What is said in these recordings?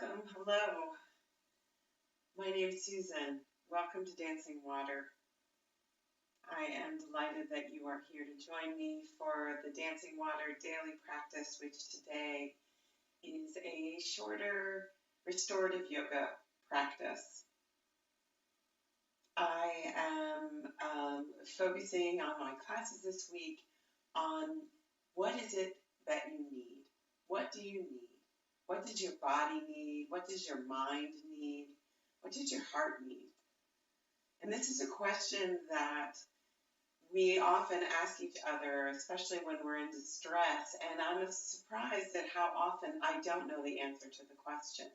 Welcome. Hello. My name is Susan. Welcome to Dancing Water. I am delighted that you are here to join me for the Dancing Water daily practice, which today is a shorter restorative yoga practice. I am focusing on my classes this week on what is it that you need? What do you need? What does your body need? What does your mind need? What does your heart need? And this is a question that we often ask each other, especially when we're in distress, and I'm surprised at how often I don't know the answer to the question.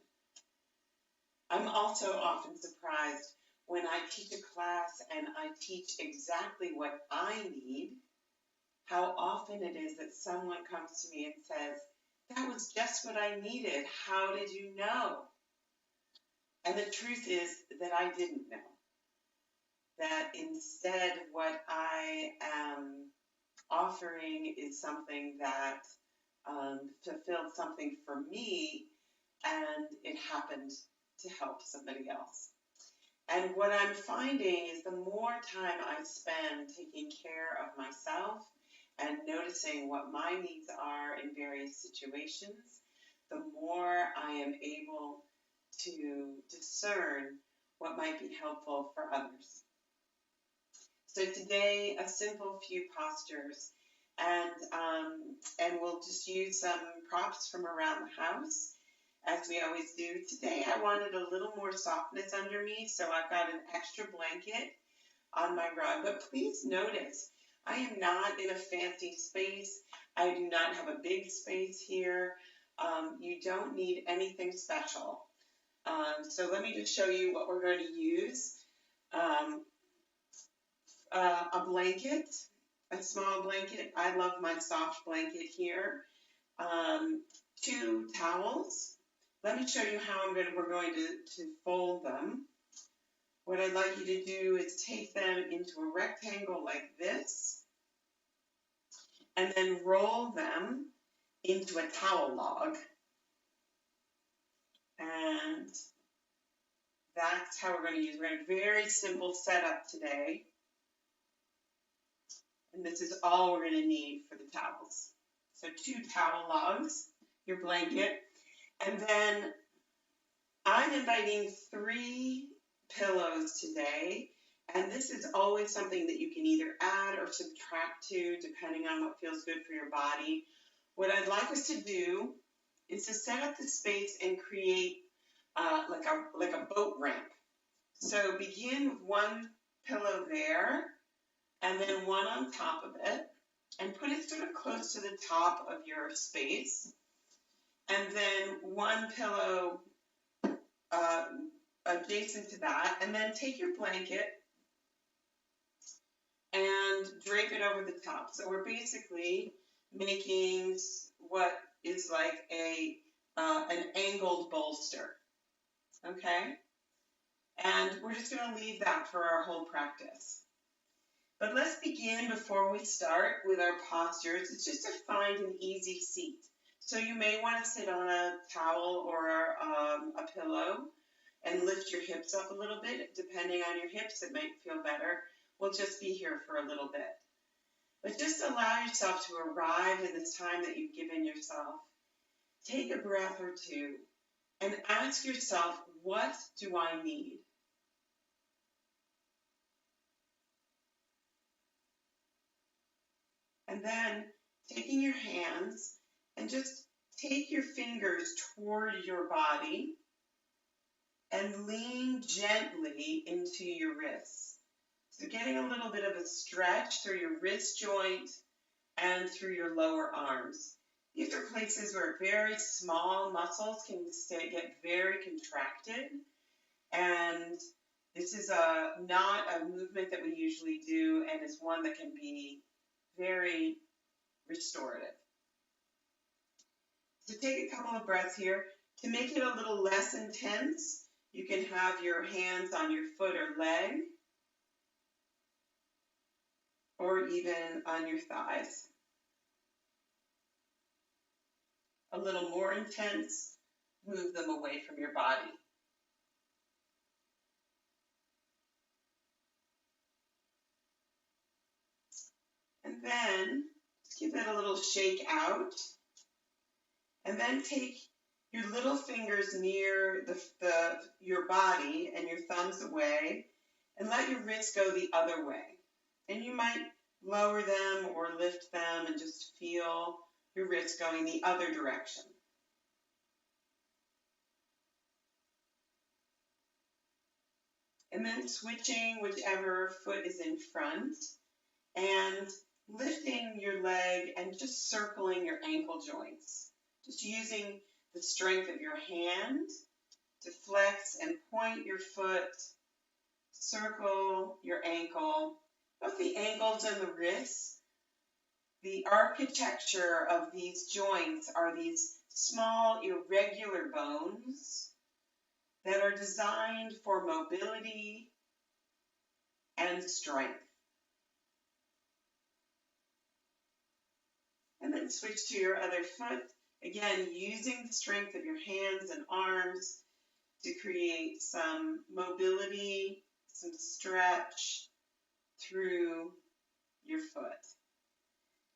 I'm also often surprised when I teach a class and I teach exactly what I need, how often it is that someone comes to me and says, "That was just what I needed. How did you know?" And the truth is that I didn't know. That instead what I am offering is something that fulfilled something for me, and it happened to help somebody else. And what I'm finding is the more time I spend taking care of myself and noticing what my needs are in various situations, the more I am able to discern what might be helpful for others. So today, a simple few postures, and we'll just use some props from around the house, as we always do. Today, I wanted a little more softness under me, so I've got an extra blanket on my rug. But please notice, I am not in a fancy space. I do not have a big space here. You don't need anything special. So let me just show you what we're going to use. A blanket, a small blanket. I love my soft blanket here. 2 towels. Let me show you how we're going to fold them. What I'd like you to do is take them into a rectangle like this, and then roll them into a towel log. And that's how we're going to use. We're going to very simple setup today. And this is all we're going to need for the towels. So 2 towel logs, your blanket. And then I'm inviting 3 pillows today. And this is always something that you can either add or subtract to, depending on what feels good for your body. What I'd like us to do is to set up the space and create like a boat ramp. So begin with 1 pillow there, and then 1 on top of it, and put it sort of close to the top of your space. And then 1 pillow adjacent to that, and then take your blanket and drape it over the top. So we're basically making what is like an angled bolster, okay? And we're just going to leave that for our whole practice. But let's begin before we start with our postures. It's just to find an easy seat. So you may want to sit on a towel or a pillow and lift your hips up a little bit. Depending on your hips, it might feel better. We'll just be here for a little bit. But just allow yourself to arrive in this time that you've given yourself. Take a breath or 2 and ask yourself, what do I need? And then taking your hands and just take your fingers toward your body and lean gently into your wrists. So getting a little bit of a stretch through your wrist joint and through your lower arms. These are places where very small muscles can get very contracted, and this is not a movement that we usually do, and is one that can be very restorative. So take a couple of breaths here. To make it a little less intense, you can have your hands on your foot or leg, or even on your thighs. A little more intense, move them away from your body. And then just give it a little shake out. And then take your little fingers near your body and your thumbs away, and let your wrists go the other way. And you might lower them or lift them and just feel your wrists going the other direction. And then switching whichever foot is in front and lifting your leg and just circling your ankle joints. Just using the strength of your hand to flex and point your foot, circle your ankle, both the ankles and the wrists. The architecture of these joints are these small irregular bones that are designed for mobility and strength. And then switch to your other foot. Again, using the strength of your hands and arms to create some mobility, some stretch through your foot.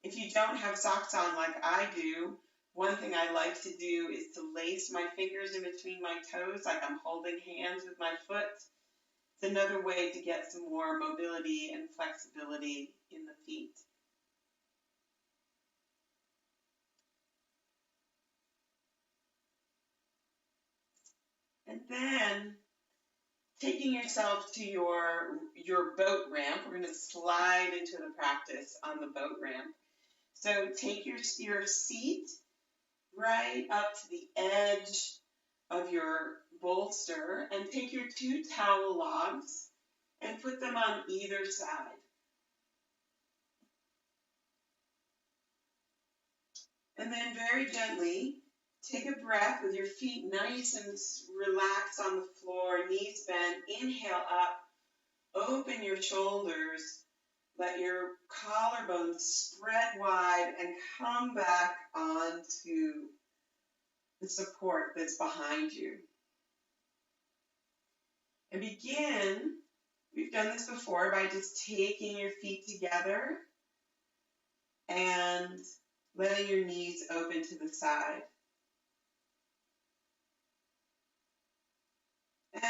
If you don't have socks on like I do, one thing I like to do is to lace my fingers in between my toes like I'm holding hands with my foot. It's another way to get some more mobility and flexibility in the feet. And then taking yourself to your boat ramp. We're going to slide into the practice on the boat ramp. So take your seat right up to the edge of your bolster and take your 2 towel logs and put them on either side. And then very gently take a breath with your feet nice and relaxed on the floor, knees bent. Inhale up, open your shoulders, let your collarbones spread wide and come back onto the support that's behind you. And begin, we've done this before, by just taking your feet together and letting your knees open to the side.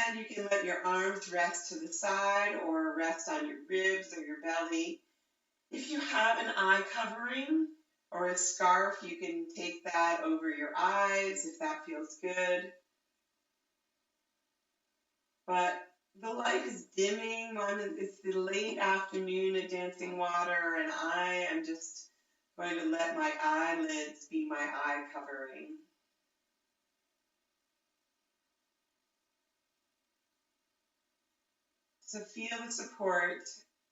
And you can let your arms rest to the side or rest on your ribs or your belly. If you have an eye covering or a scarf, you can take that over your eyes if that feels good. But the light is dimming. It's the late afternoon at Dancing Water, and I am just going to let my eyelids be my eye covering. So feel the support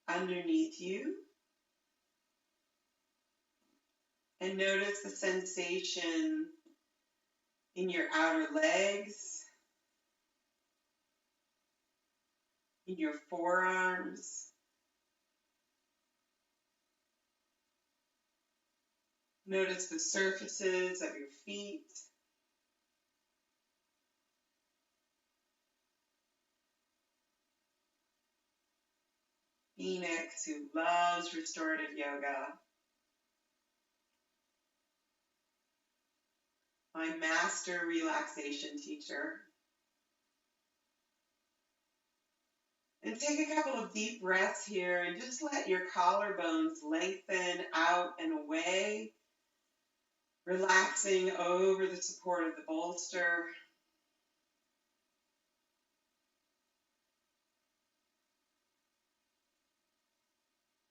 underneath you. And notice the sensation in your outer legs, in your forearms. Notice the surfaces of your feet. Phoenix, who loves restorative yoga. My master relaxation teacher. And take a couple of deep breaths here and just let your collarbones lengthen out and away, relaxing over the support of the bolster.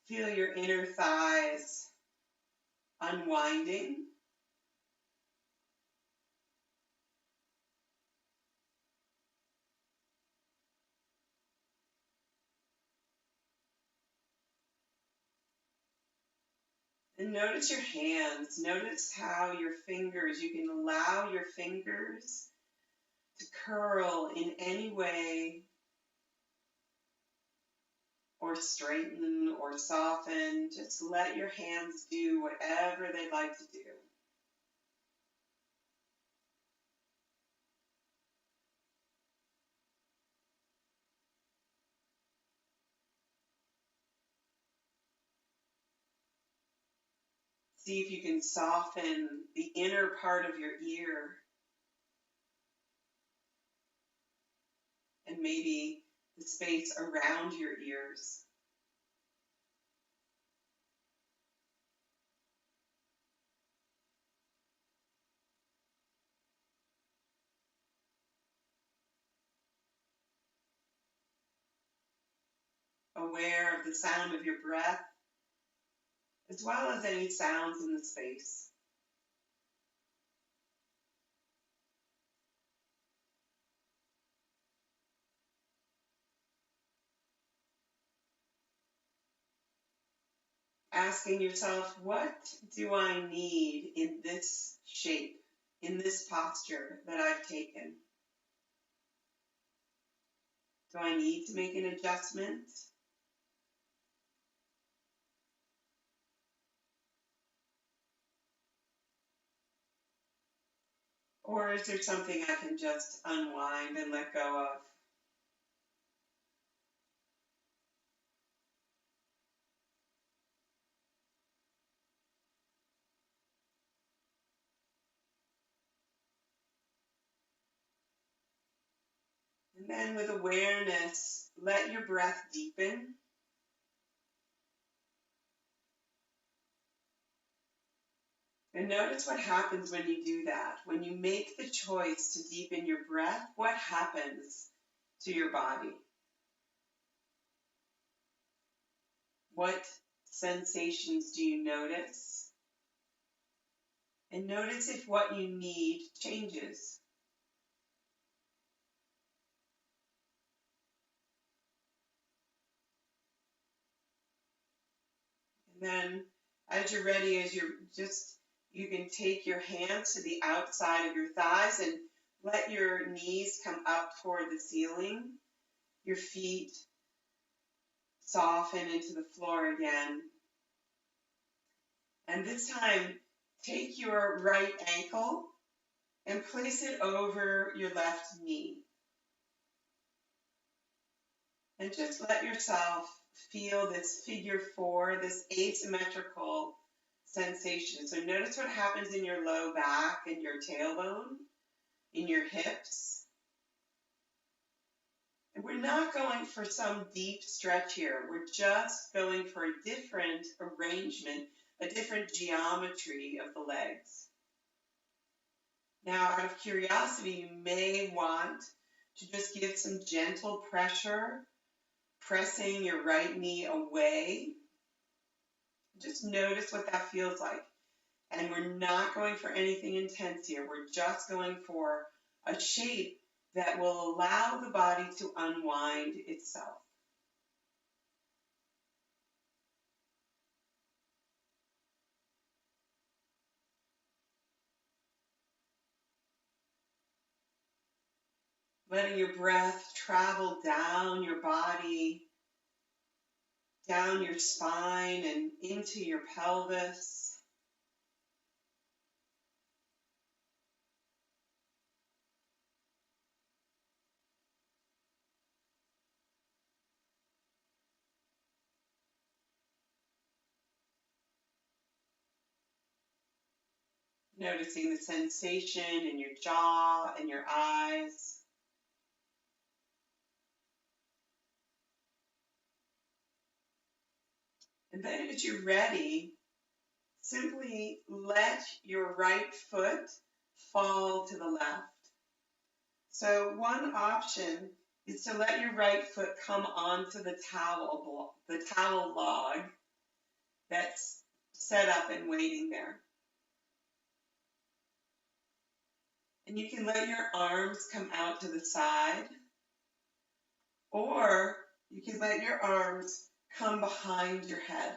Feel your inner thighs unwinding. And notice your hands. Notice how your fingers, you can allow your fingers to curl in any way, or straighten or soften. Just let your hands do whatever they'd like to do. See if you can soften the inner part of your ear and maybe the space around your ears. Aware of the sound of your breath, as well as any sounds in the space. Asking yourself, what do I need in this shape, in this posture that I've taken? Do I need to make an adjustment? Or is there something I can just unwind and let go of? And then with awareness, let your breath deepen. And notice what happens when you do that. When you make the choice to deepen your breath, what happens to your body? What sensations do you notice? And notice if what you need changes. And then as you're ready, you can take your hands to the outside of your thighs and let your knees come up toward the ceiling. Your feet soften into the floor again. And this time, take your right ankle and place it over your left knee. And just let yourself feel this figure four, this asymmetrical sensation. So notice what happens in your low back and your tailbone, in your hips. And we're not going for some deep stretch here. We're just going for a different arrangement, a different geometry of the legs. Now, out of curiosity, you may want to just give some gentle pressure, pressing your right knee away. Just notice what that feels like. And we're not going for anything intense here. We're just going for a shape that will allow the body to unwind itself. Letting your breath travel down your body, down your spine and into your pelvis. Noticing the sensation in your jaw and your eyes. And then as you're ready, simply let your right foot fall to the left. So one option is to let your right foot come onto the towel log that's set up and waiting there. And you can let your arms come out to the side, or you can let your arms come behind your head.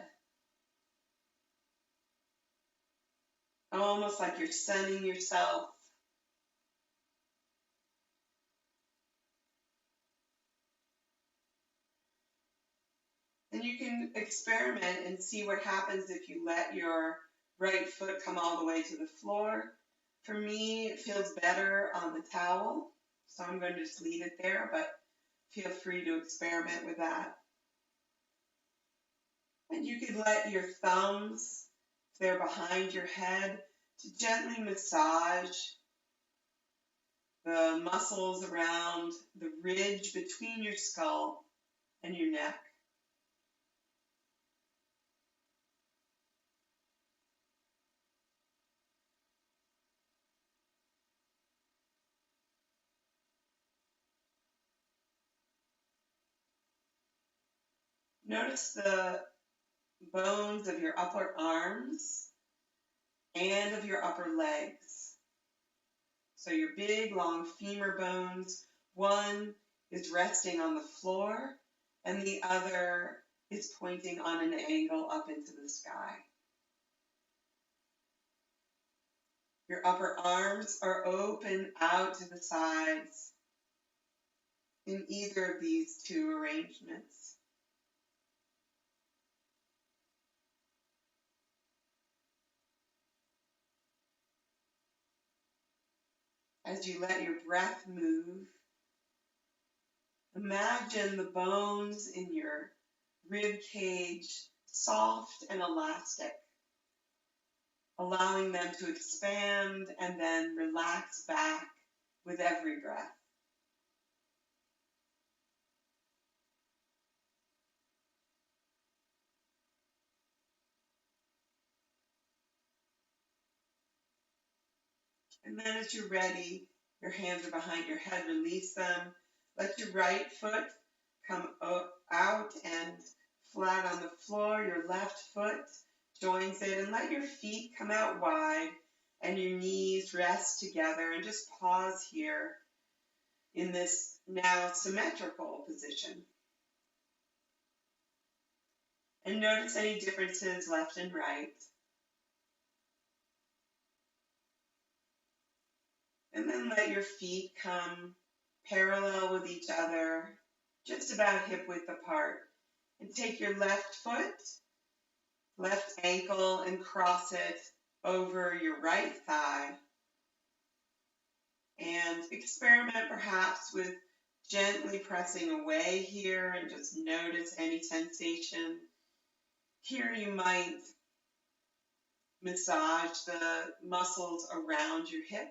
Almost like you're sunning yourself. And you can experiment and see what happens if you let your right foot come all the way to the floor. For me, it feels better on the towel, so I'm going to just leave it there, but feel free to experiment with that. And you could let your thumbs there behind your head to gently massage the muscles around the ridge between your skull and your neck. Notice the bones of your upper arms and of your upper legs. So your big, long femur bones, one is resting on the floor and the other is pointing on an angle up into the sky. Your upper arms are open out to the sides in either of these two arrangements. As you let your breath move, imagine the bones in your rib cage soft and elastic, allowing them to expand and then relax back with every breath. And then as you're ready, your hands are behind your head, release them. Let your right foot come out and flat on the floor. Your left foot joins it, and let your feet come out wide and your knees rest together, and just pause here in this now symmetrical position. And notice any differences left and right. And then let your feet come parallel with each other, just about hip width apart. And take your left foot, left ankle, and cross it over your right thigh. And experiment perhaps with gently pressing away here and just notice any sensation. Here you might massage the muscles around your hip.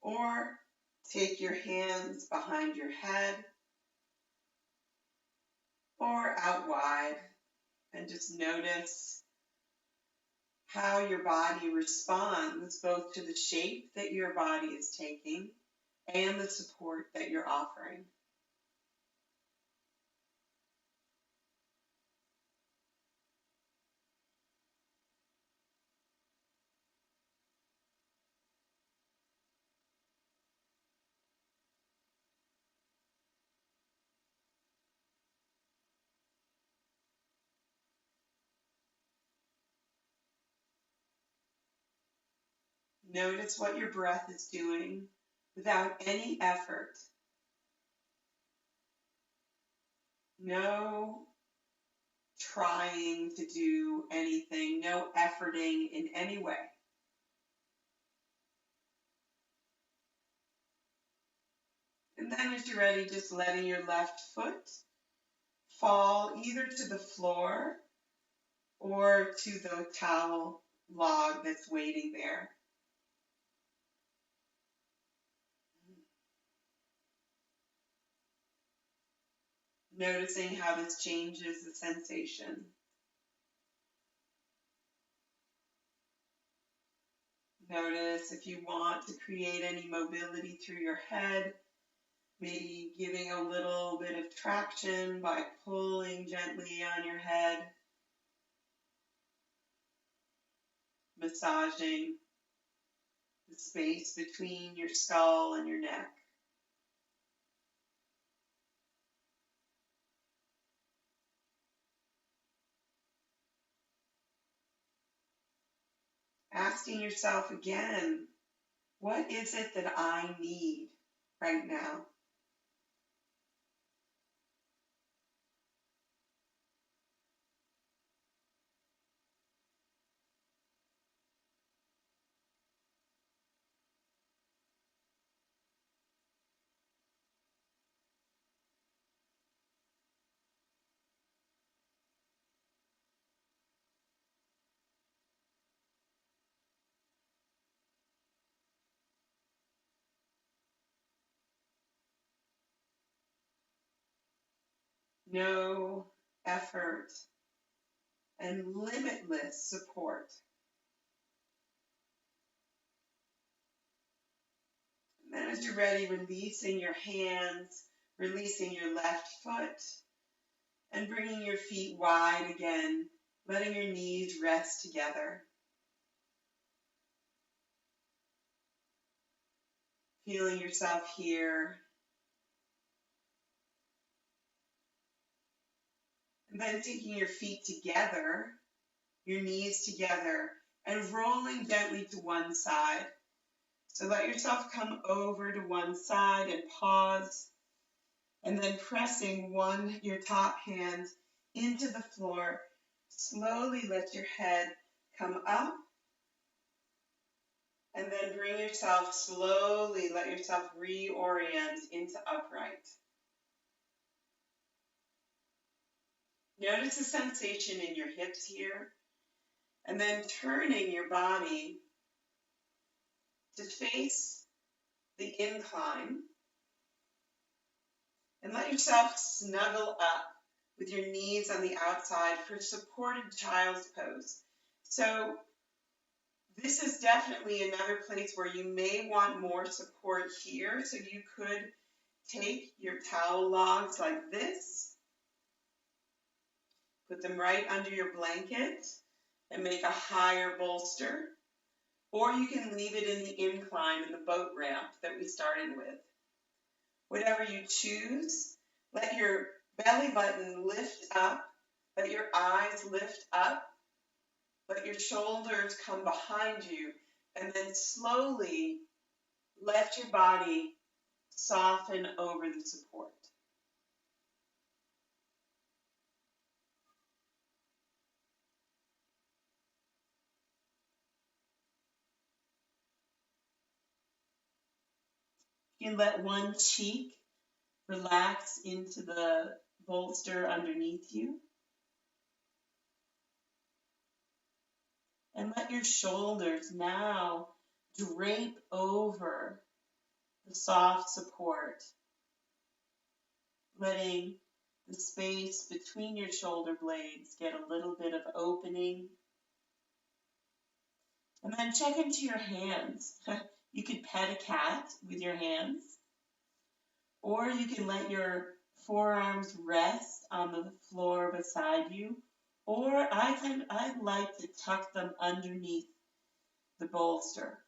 Or take your hands behind your head or out wide and just notice how your body responds both to the shape that your body is taking and the support that you're offering. Notice what your breath is doing without any effort. No trying to do anything, no efforting in any way. And then as you're ready, just letting your left foot fall either to the floor or to the towel log that's waiting there. Noticing how this changes the sensation. Notice if you want to create any mobility through your head, maybe giving a little bit of traction by pulling gently on your head, massaging the space between your skull and your neck. Asking yourself again, what is it that I need right now? no effort, and limitless support. And then as you're ready, releasing your hands, releasing your left foot, and bringing your feet wide again, letting your knees rest together. Feeling yourself here. And then taking your feet together, your knees together, and rolling gently to one side. So let yourself come over to one side and pause, and then pressing your top hand into the floor. Slowly let your head come up, and then bring yourself slowly, let yourself reorient into upright. Notice the sensation in your hips here, and then turning your body to face the incline, and let yourself snuggle up with your knees on the outside for supported child's pose. So this is definitely another place where you may want more support here. So you could take your towel logs like this, put them right under your blanket, and make a higher bolster. Or you can leave it in the incline in the boat ramp that we started with. Whatever you choose, let your belly button lift up, let your eyes lift up, let your shoulders come behind you, and then slowly let your body soften over the support. You can let one cheek relax into the bolster underneath you. And let your shoulders now drape over the soft support, letting the space between your shoulder blades get a little bit of opening. And then check into your hands. You could pet a cat with your hands, or you can let your forearms rest on the floor beside you, or I like to tuck them underneath the bolster.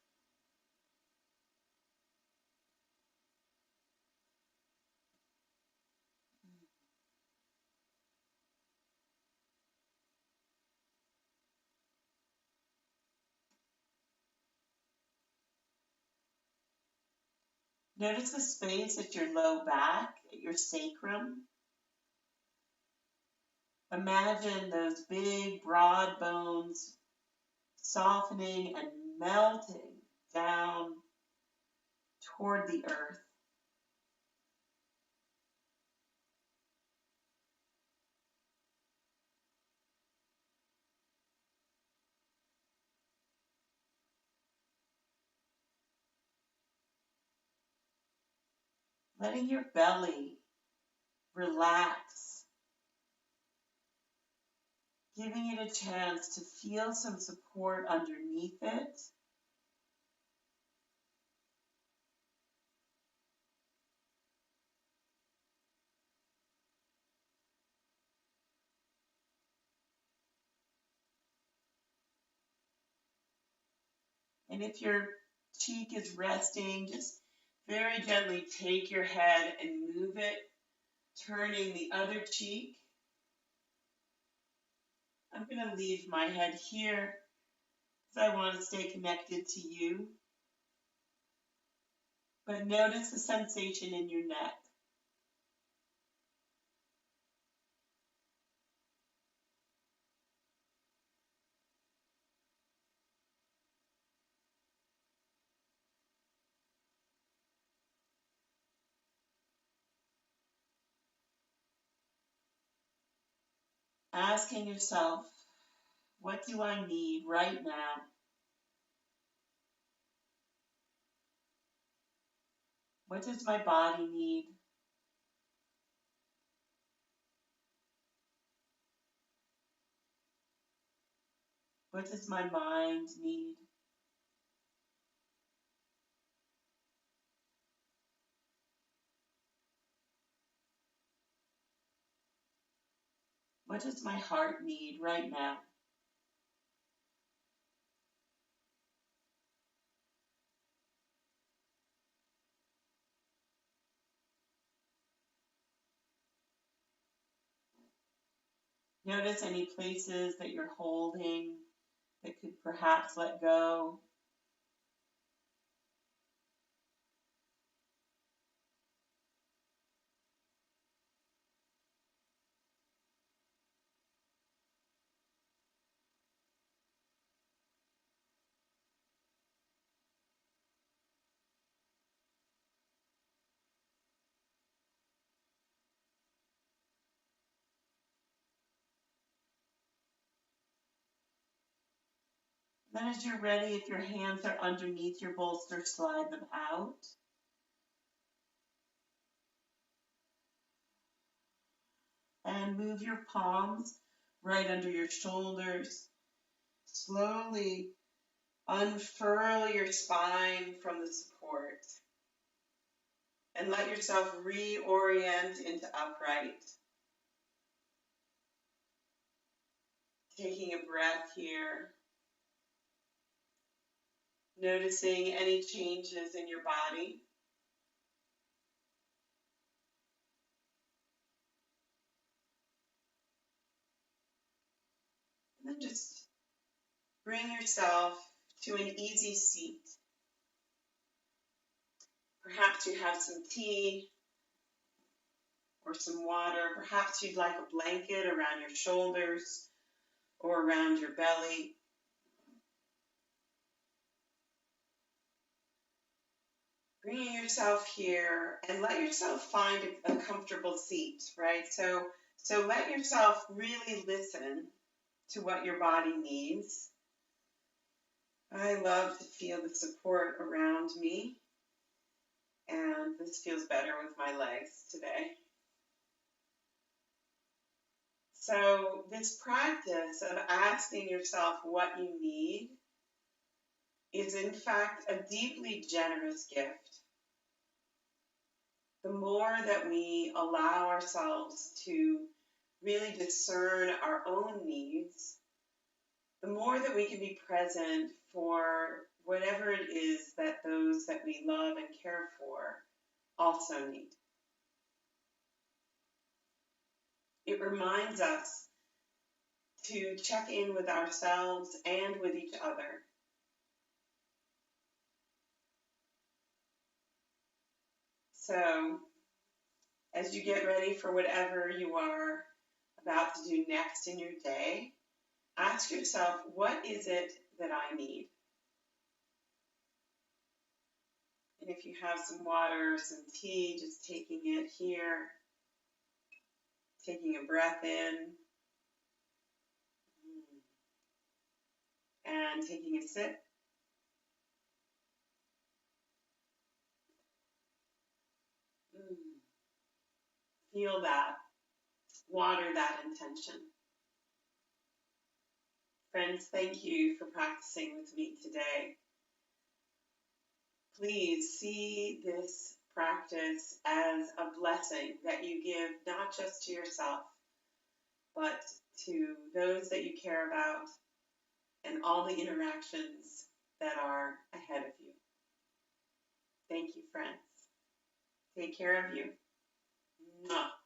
Notice the space at your low back, at your sacrum. Imagine those big, broad bones softening and melting down toward the earth. Letting your belly relax, giving it a chance to feel some support underneath it. And if your cheek is resting, just very gently take your head and move it, turning the other cheek. I'm going to leave my head here because I want to stay connected to you. But notice the sensation in your neck. Asking yourself, what do I need right now? What does my body need? What does my mind need? What does my heart need right now? Notice any places that you're holding that could perhaps let go. Then as you're ready, if your hands are underneath your bolster, slide them out. And move your palms right under your shoulders. Slowly unfurl your spine from the support. And let yourself reorient into upright. Taking a breath here. Noticing any changes in your body. And then just bring yourself to an easy seat. Perhaps you have some tea or some water. Perhaps you'd like a blanket around your shoulders or around your belly. Bringing yourself here and let yourself find a comfortable seat, right? So let yourself really listen to what your body needs. I love to feel the support around me, and this feels better with my legs today. So this practice of asking yourself what you need is in fact a deeply generous gift. The more that we allow ourselves to really discern our own needs, the more that we can be present for whatever it is that those that we love and care for also need. It reminds us to check in with ourselves and with each other. So, as you get ready for whatever you are about to do next in your day, ask yourself, what is it that I need? And if you have some water or some tea, just taking it here, taking a breath in, and taking a sip. Feel that. Water that intention. Friends, thank you for practicing with me today. Please see this practice as a blessing that you give not just to yourself, but to those that you care about and all the interactions that are ahead of you. Thank you, friends. Take care of you. Mwah.